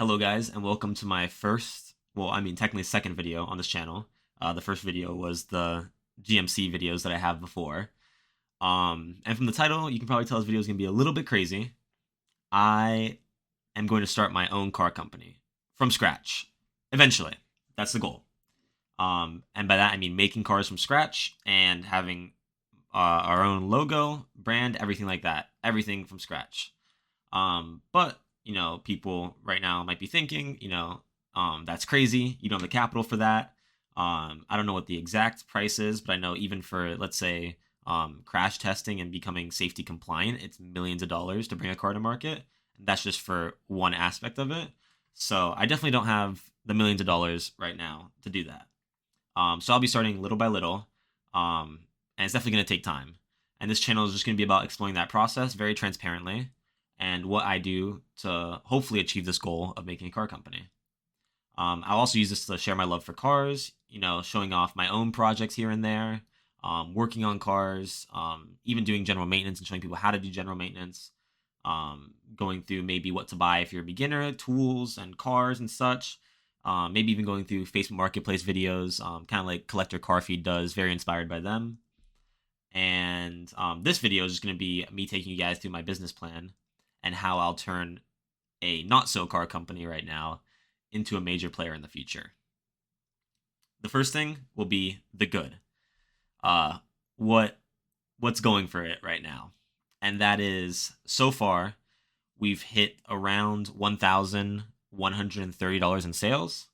Hello guys, and welcome to my first, technically second video on this channel. The first video was the GMC videos that I have before. And from the title, you can probably tell this video is going to be a little bit crazy. I am going to start my own car company from scratch. Eventually. That's the goal. And by that I mean making cars from scratch and having our own logo, brand, everything like that. Everything from scratch. But people right now might be thinking, that's crazy. You don't have the capital for that. I don't know what the exact price is, but I know even for, let's say, crash testing and becoming safety compliant, it's millions of dollars to bring a car to market. That's just for one aspect of it. So I definitely don't have the millions of dollars right now to do that. So I'll be starting little by little, and it's definitely going to take time. And this channel is just going to be about exploring that process very transparently and what I do to hopefully achieve this goal of making a car company. I'll also use this to share my love for cars, showing off my own projects here and there, working on cars, even doing general maintenance and showing people how to do general maintenance, going through maybe what to buy if you're a beginner, tools and cars and such. Maybe even going through Facebook Marketplace videos, kind of like Collector Car Feed does, very inspired by them. And this video is just going to be me taking you guys through my business plan and how I'll turn a not so car company right now into a major player in the future. The first thing will be the good. Uh, what's going for it right now, and that is so far we've hit around $1,130 in sales.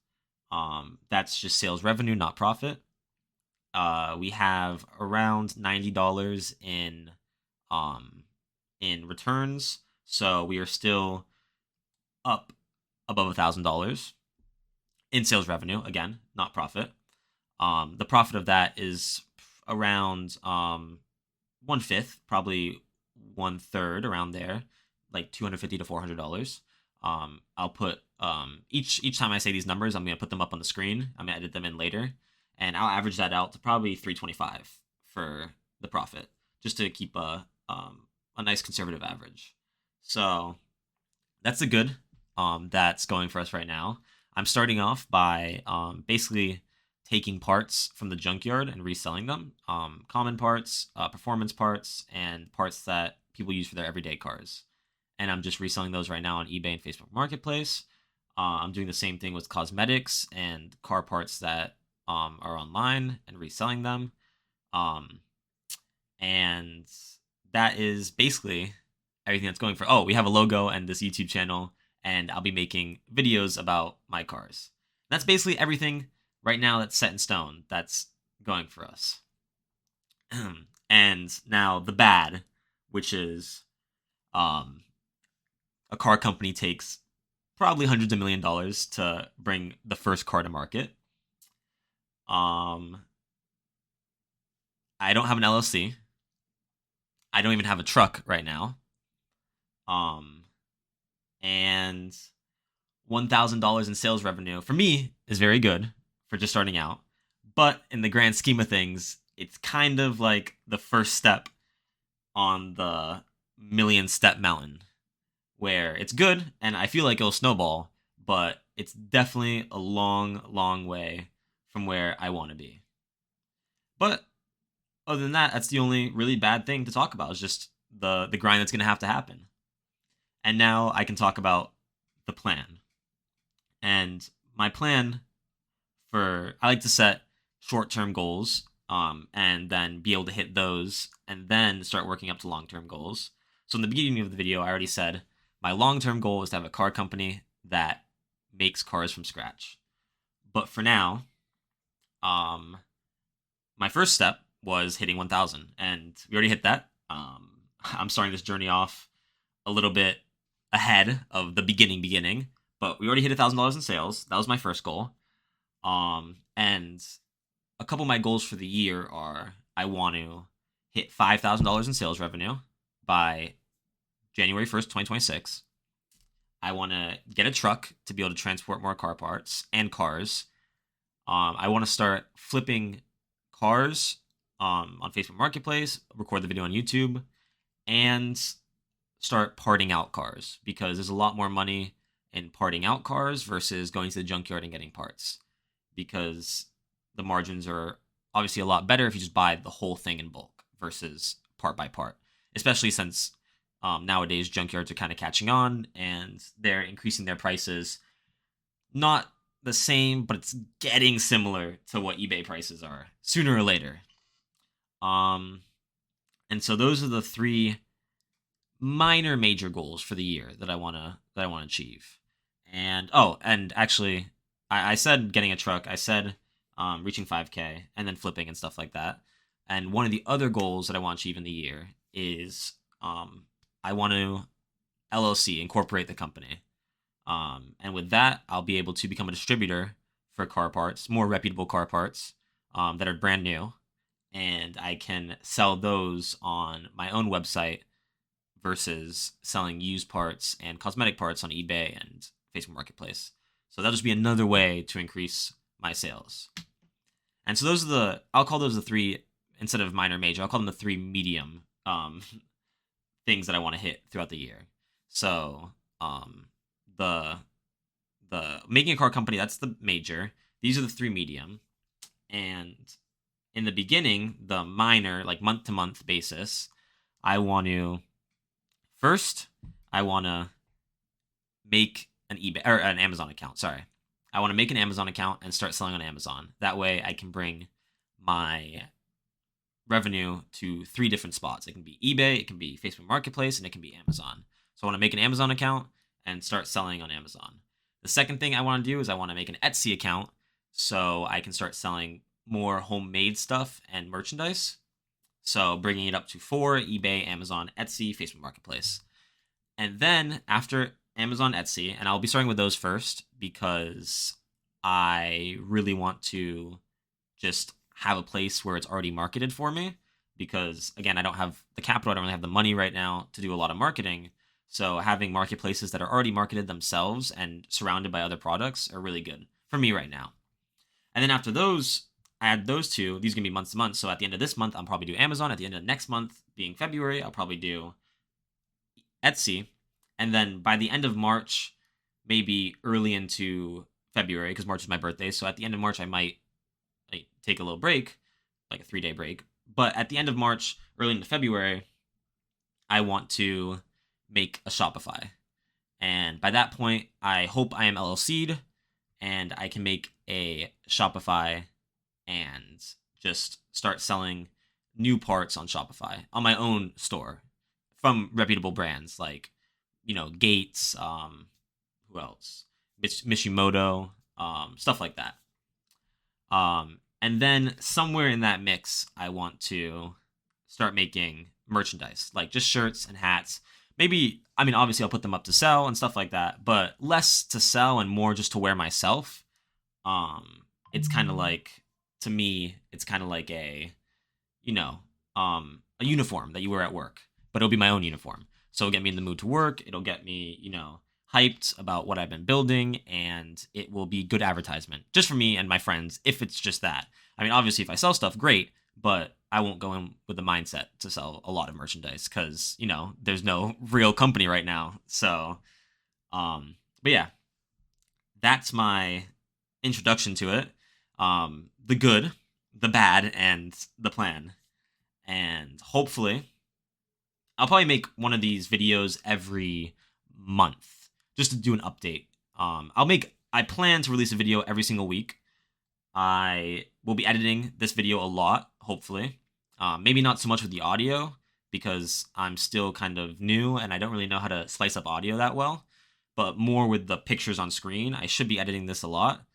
That's just sales revenue, not profit. We have around $90 in returns, so we are still up above $1,000 in sales revenue. Again, not profit. The profit of that is around 1/5, probably 1/3, around there, like $250 to $400. I'll put each time I say these numbers, I'm gonna put them up on the screen. I'm gonna edit them in later, and I'll average that out to probably 325 for the profit, just to keep a nice conservative average. So that's the good that's going for us right now. I'm starting off by basically taking parts from the junkyard and reselling them. Common parts, performance parts, and parts that people use for their everyday cars. And I'm just reselling those right now on eBay and Facebook Marketplace. I'm doing the same thing with cosmetics and car parts that are online and reselling them. Um, and that is basically everything that's going for. Oh, we have a logo and this YouTube channel, and I'll be making videos about my cars. That's basically everything right now that's set in stone that's going for us. And now the bad, which is um, a car company takes probably hundreds of $1 millions to bring the first car to market. I don't have an LLC. I don't even have a truck right now. Um, and $1,000 in sales revenue for me is very good for just starting out. But in the grand scheme of things, it's kind of like the first step on the million step mountain, where it's good and I feel like it'll snowball, but it's definitely a long, long way from where I want to be. But other than that, that's the only really bad thing to talk about, is just the grind that's going to happen. And now I can talk about the plan. And my plan I like to set short-term goals, and then be able to hit those and then start working up to long-term goals. So in the beginning of the video, I already said my long-term goal is to have a car company that makes cars from scratch. But for now, my first step was hitting 1,000, and we already hit that. I'm starting this journey off a little bit ahead of the beginning, but we already hit $1,000 in sales. That was my first goal. And a couple of my goals for the year are I want to hit $5,000 in sales revenue by January 1st, 2026. I want to get a truck to be able to transport more car parts and cars. I want to start flipping cars on Facebook Marketplace, record the video on YouTube, and start parting out cars, because there's a lot more money in parting out cars versus going to the junkyard and getting parts, because the margins are obviously a lot better if you just buy the whole thing in bulk versus part by part, especially since nowadays junkyards are kind of catching on and they're increasing their prices. Not the same, but it's getting similar to what eBay prices are sooner or later. Um, and so those are the three minor major goals for the year that I wanna achieve. And oh, and actually, I said getting a truck. I said reaching 5K and then flipping and stuff like that. And one of the other goals that I want to achieve in the year is I want to LLC, incorporate the company. And with that, I'll be able to become a distributor for car parts, more reputable car parts that are brand new, and I can sell those on my own website versus selling used parts and cosmetic parts on eBay and Facebook Marketplace. So that'll just be another way to increase my sales. And so those are I'll call those the three, instead of minor major, I'll call them the three medium things that I want to hit throughout the year. So the making a car company, that's the major. These are the three medium. And in the beginning, the minor, like month to month basis, I want to make an eBay or an Amazon account. Sorry. I want to make an Amazon account and start selling on Amazon. That way I can bring my revenue to three different spots. It can be eBay, it can be Facebook Marketplace, and it can be Amazon. So I want to make an Amazon account and start selling on Amazon. The second thing I want to do is I want to make an Etsy account so I can start selling more homemade stuff and merchandise. So bringing it up to 4: eBay, Amazon, Etsy, Facebook Marketplace. And then after Amazon, Etsy, and I'll be starting with those first because I really want to just have a place where it's already marketed for me, because again, I don't have the capital, I don't really have the money right now to do a lot of marketing. So having marketplaces that are already marketed themselves and surrounded by other products are really good for me right now. And then after those, I add those two. These are gonna be month to month. So at the end of this month, I'll probably do Amazon. At the end of next month, being February, I'll probably do Etsy. And then by the end of March, maybe early into February, because March is my birthday. So at the end of March, I might like take a little break, like a 3-day break. But at the end of March, early into February, I want to make a Shopify. And by that point, I hope I am LLC'd and I can make a Shopify and just start selling new parts on Shopify on my own store from reputable brands like, Gates, who else? Mishimoto, stuff like that. And then somewhere in that mix, I want to start making merchandise, like just shirts and hats. Maybe, I mean, obviously I'll put them up to sell and stuff like that, but less to sell and more just to wear myself. It's kind of like, to me, it's kind of like you know, a uniform that you wear at work, but it'll be my own uniform. So it'll get me in the mood to work. It'll get me, hyped about what I've been building, and it will be good advertisement just for me and my friends if it's just that. I mean, obviously, if I sell stuff, great, but I won't go in with the mindset to sell a lot of merchandise because, there's no real company right now. So, but yeah, that's my introduction to it. The good, the bad, and the plan. And hopefully, I'll probably make one of these videos every month just to do an update. I plan to release a video every single week. I will be editing this video a lot, hopefully. Maybe not so much with the audio because I'm still kind of new and I don't really know how to slice up audio that well, but more with the pictures on screen. I should be editing this a lot.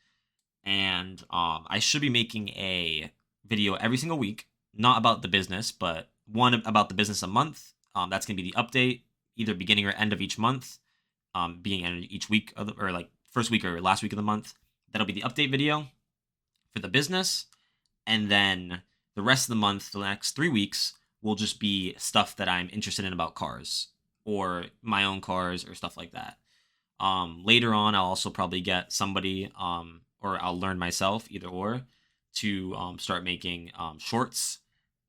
And I should be making a video every single week, not about the business, but one about the business a month. That's going to be the update, either beginning or end of each month, being end of each week, or like first week or last week of the month. That'll be the update video for the business. And then the rest of the month, the next 3 weeks, will just be stuff that I'm interested in about cars or my own cars or stuff like that. Later on, I'll also probably get somebody, or I'll learn myself, either or, to start making shorts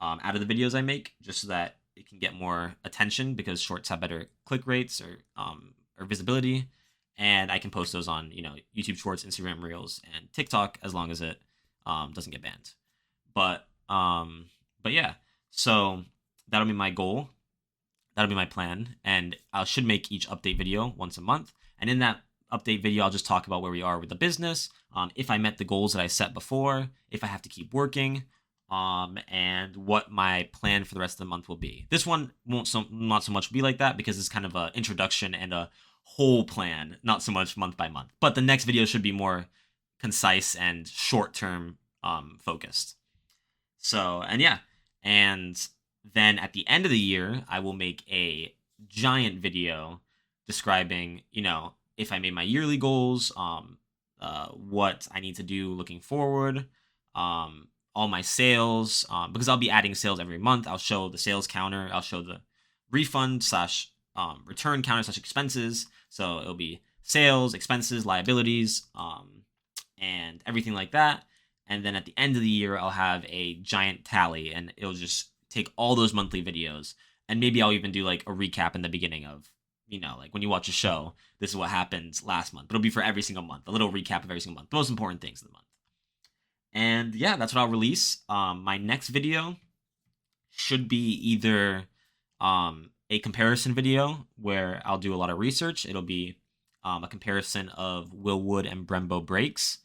out of the videos I make, just so that it can get more attention because shorts have better click rates or visibility. and I can post those on YouTube Shorts, Instagram Reels, and TikTok as long as it doesn't get banned. But yeah, so that'll be my goal. That'll be my plan, and I should make each update video once a month. And in that update video, I'll just talk about where we are with the business, if I met the goals that I set before, if I have to keep working, and what my plan for the rest of the month will be. This one won't not so much be like that because it's kind of an introduction and a whole plan, not so much month by month. But the next video should be more concise and short term focused. So, and yeah, and then at the end of the year, I will make a giant video describing, if I made my yearly goals, what I need to do looking forward, all my sales, because I'll be adding sales every month. I'll show the sales counter. I'll show the refund slash return counter slash expenses. So it'll be sales, expenses, liabilities, and everything like that. And then at the end of the year, I'll have a giant tally, and it'll just take all those monthly videos. And maybe I'll even do like a recap in the beginning of, like when you watch a show, this is what happened last month. But it'll be for every single month, a little recap of every single month, the most important things of the month. And yeah, that's what I'll release. My next video should be either a comparison video where I'll do a lot of research. It'll be a comparison of Wilwood and Brembo brakes,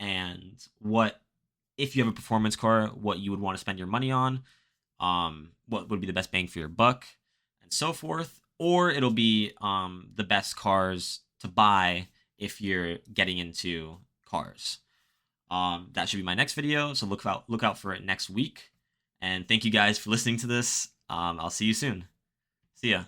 and what, if you have a performance car, what you would want to spend your money on, what would be the best bang for your buck, and so forth. Or it'll be the best cars to buy if you're getting into cars. That should be my next video, so look out for it next week. And thank you guys for listening to this. I'll see you soon. See ya.